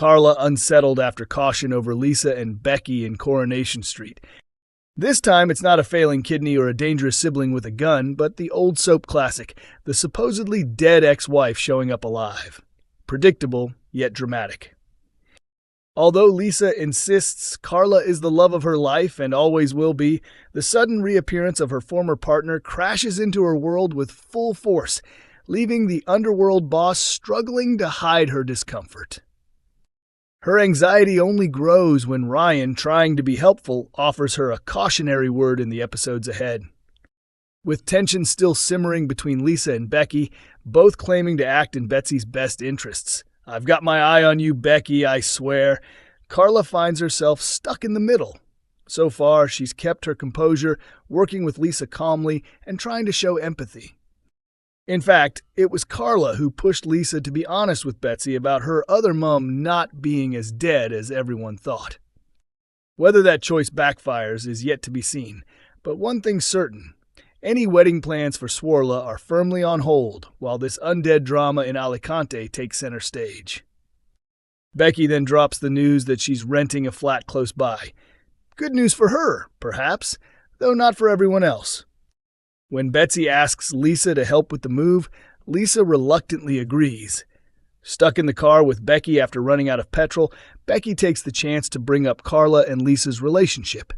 Carla unsettled after caution over Lisa and Becky in Coronation Street. This time, it's not a failing kidney or a dangerous sibling with a gun, but the old soap classic, the supposedly dead ex-wife showing up alive. Predictable, yet dramatic. Although Lisa insists Carla is the love of her life and always will be, the sudden reappearance of her former partner crashes into her world with full force, leaving the underworld boss struggling to hide her discomfort. Her anxiety only grows when Ryan, trying to be helpful, offers her a cautionary word in the episodes ahead. With tension still simmering between Lisa and Becky, both claiming to act in Betsy's best interests. "I've got my eye on you, Becky, I swear." Carla finds herself stuck in the middle. So far, she's kept her composure, working with Lisa calmly and trying to show empathy. In fact, it was Carla who pushed Lisa to be honest with Betsy about her other mom not being as dead as everyone thought. Whether that choice backfires is yet to be seen, but one thing's certain. Any wedding plans for Swarla are firmly on hold, while this undead drama in Alicante takes center stage. Becky then drops the news that she's renting a flat close by. Good news for her, perhaps, though not for everyone else. When Betsy asks Lisa to help with the move, Lisa reluctantly agrees. Stuck in the car with Becky after running out of petrol, Becky takes the chance to bring up Carla and Lisa's relationship.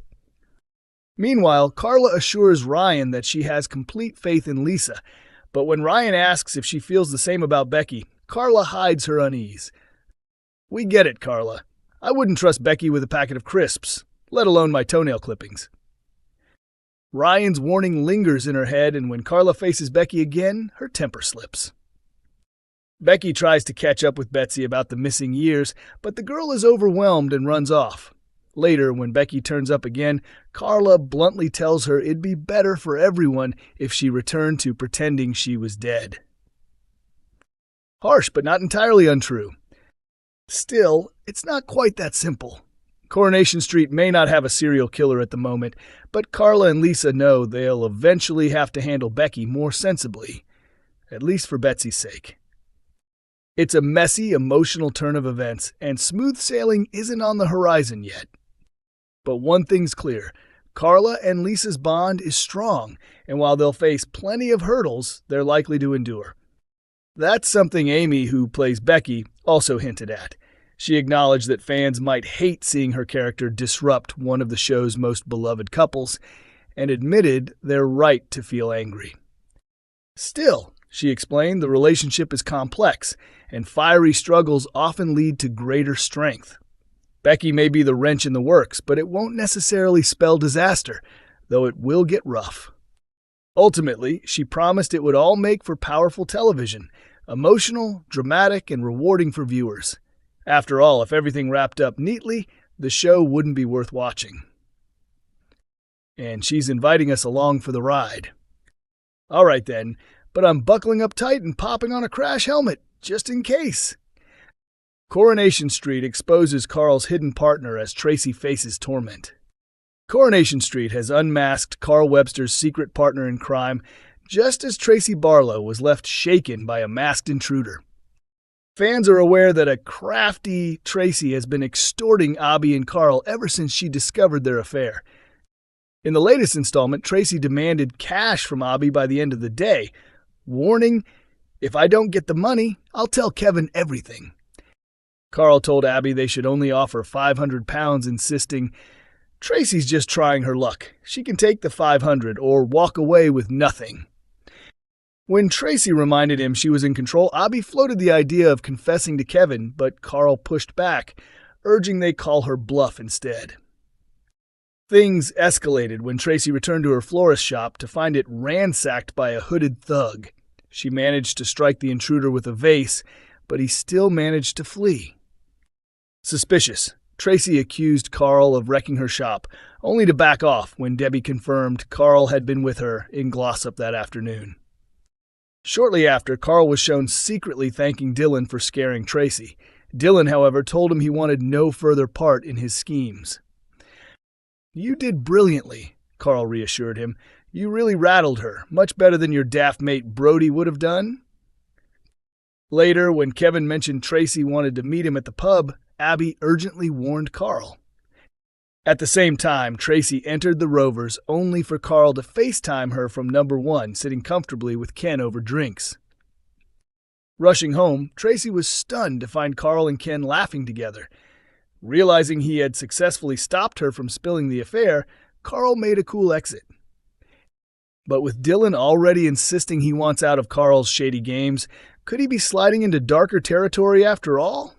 Meanwhile, Carla assures Ryan that she has complete faith in Lisa, but when Ryan asks if she feels the same about Becky, Carla hides her unease. "We get it, Carla. I wouldn't trust Becky with a packet of crisps, let alone my toenail clippings." Ryan's warning lingers in her head, and when Carla faces Becky again, her temper slips. Becky tries to catch up with Betsy about the missing years, but the girl is overwhelmed and runs off. Later, when Becky turns up again, Carla bluntly tells her it'd be better for everyone if she returned to pretending she was dead. Harsh, but not entirely untrue. Still, it's not quite that simple. Coronation Street may not have a serial killer at the moment, but Carla and Lisa know they'll eventually have to handle Becky more sensibly, at least for Betsy's sake. It's a messy, emotional turn of events, and smooth sailing isn't on the horizon yet. But one thing's clear, Carla and Lisa's bond is strong, and while they'll face plenty of hurdles, they're likely to endure. That's something Amy, who plays Becky, also hinted at. She acknowledged that fans might hate seeing her character disrupt one of the show's most beloved couples, and admitted they're right to feel angry. Still, she explained, the relationship is complex, and fiery struggles often lead to greater strength. Becky may be the wrench in the works, but it won't necessarily spell disaster, though it will get rough. Ultimately, she promised it would all make for powerful television, emotional, dramatic, and rewarding for viewers. After all, if everything wrapped up neatly, the show wouldn't be worth watching. And she's inviting us along for the ride. All right then, but I'm buckling up tight and popping on a crash helmet, just in case. Coronation Street exposes Carl's hidden partner as Tracy faces torment. Coronation Street has unmasked Carl Webster's secret partner in crime, just as Tracy Barlow was left shaken by a masked intruder. Fans are aware that a crafty Tracy has been extorting Abby and Carl ever since she discovered their affair. In the latest installment, Tracy demanded cash from Abby by the end of the day, warning, "If I don't get the money, I'll tell Kevin everything." Carl told Abby they should only offer £500, insisting, "Tracy's just trying her luck. She can take the $500 or walk away with nothing." When Tracy reminded him she was in control, Abby floated the idea of confessing to Kevin, but Carl pushed back, urging they call her bluff instead. Things escalated when Tracy returned to her florist shop to find it ransacked by a hooded thug. She managed to strike the intruder with a vase, but he still managed to flee. Suspicious, Tracy accused Carl of wrecking her shop, only to back off when Debbie confirmed Carl had been with her in Glossop that afternoon. Shortly after, Carl was shown secretly thanking Dylan for scaring Tracy. Dylan, however, told him he wanted no further part in his schemes. "You did brilliantly," Carl reassured him. "You really rattled her, much better than your daft mate Brody would have done." Later, when Kevin mentioned Tracy wanted to meet him at the pub, Abby urgently warned Carl. At the same time, Tracy entered the Rovers only for Carl to FaceTime her from number 1, sitting comfortably with Ken over drinks. Rushing home, Tracy was stunned to find Carl and Ken laughing together. Realizing he had successfully stopped her from spilling the affair, Carl made a cool exit. But with Dylan already insisting he wants out of Carl's shady games, could he be sliding into darker territory after all?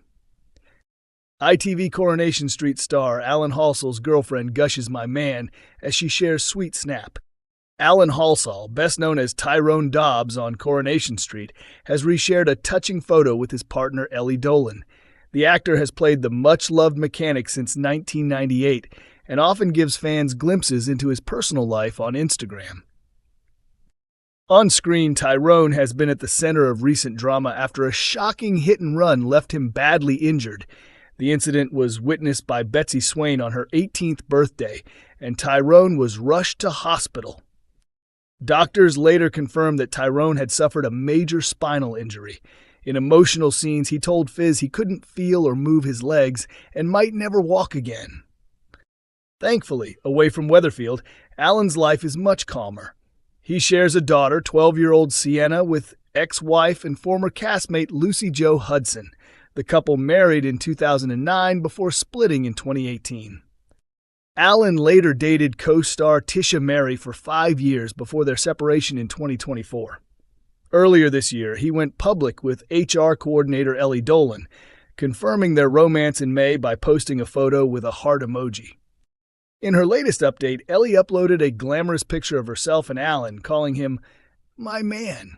ITV Coronation Street star Alan Halsall's girlfriend gushes my man as she shares sweet snap. Alan Halsall, best known as Tyrone Dobbs on Coronation Street, has reshared a touching photo with his partner Ellie Dolan. The actor has played the much-loved mechanic since 1998 and often gives fans glimpses into his personal life on Instagram. On screen, Tyrone has been at the center of recent drama after a shocking hit-and-run left him badly injured. The incident was witnessed by Betsy Swain on her 18th birthday, and Tyrone was rushed to hospital. Doctors later confirmed that Tyrone had suffered a major spinal injury. In emotional scenes, he told Fizz he couldn't feel or move his legs and might never walk again. Thankfully, away from Weatherfield, Alan's life is much calmer. He shares a daughter, 12-year-old Sienna, with ex-wife and former castmate Lucy Jo Hudson. The couple married in 2009 before splitting in 2018. Alan later dated co-star Tisha Mary for 5 years before their separation in 2024. Earlier this year, he went public with HR coordinator Ellie Dolan, confirming their romance in May by posting a photo with a heart emoji. In her latest update, Ellie uploaded a glamorous picture of herself and Alan, calling him "my man."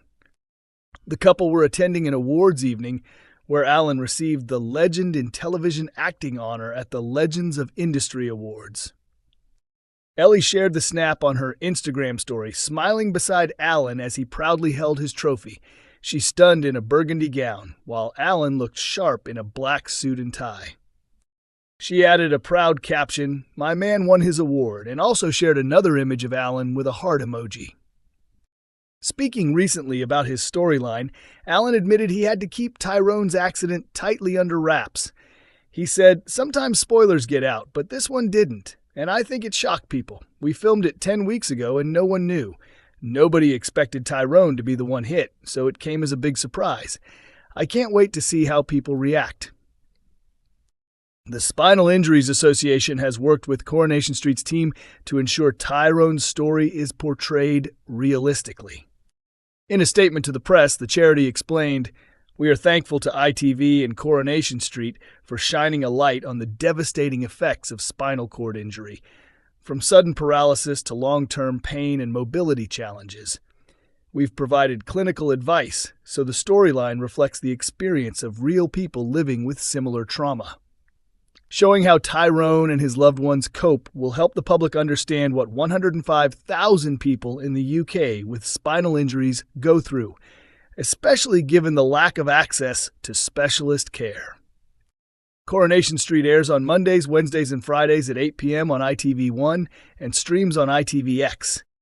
The couple were attending an awards evening where Alan received the Legend in Television Acting honor at the Legends of Industry Awards. Ellie shared the snap on her Instagram story, smiling beside Alan as he proudly held his trophy. She stunned in a burgundy gown, while Alan looked sharp in a black suit and tie. She added a proud caption, "My man won his award," and also shared another image of Alan with a heart emoji. Speaking recently about his storyline, Alan admitted he had to keep Tyrone's accident tightly under wraps. He said, "Sometimes spoilers get out, but this one didn't, and I think it shocked people. We filmed it 10 weeks ago and no one knew. Nobody expected Tyrone to be the one hit, so it came as a big surprise. I can't wait to see how people react." The Spinal Injuries Association has worked with Coronation Street's team to ensure Tyrone's story is portrayed realistically. In a statement to the press, the charity explained, "We are thankful to ITV and Coronation Street for shining a light on the devastating effects of spinal cord injury, from sudden paralysis to long-term pain and mobility challenges. We've provided clinical advice, so the storyline reflects the experience of real people living with similar trauma." Showing how Tyrone and his loved ones cope will help the public understand what 105,000 people in the UK with spinal injuries go through, especially given the lack of access to specialist care. Coronation Street airs on Mondays, Wednesdays, and Fridays at 8 p.m. on ITV1 and streams on ITVX.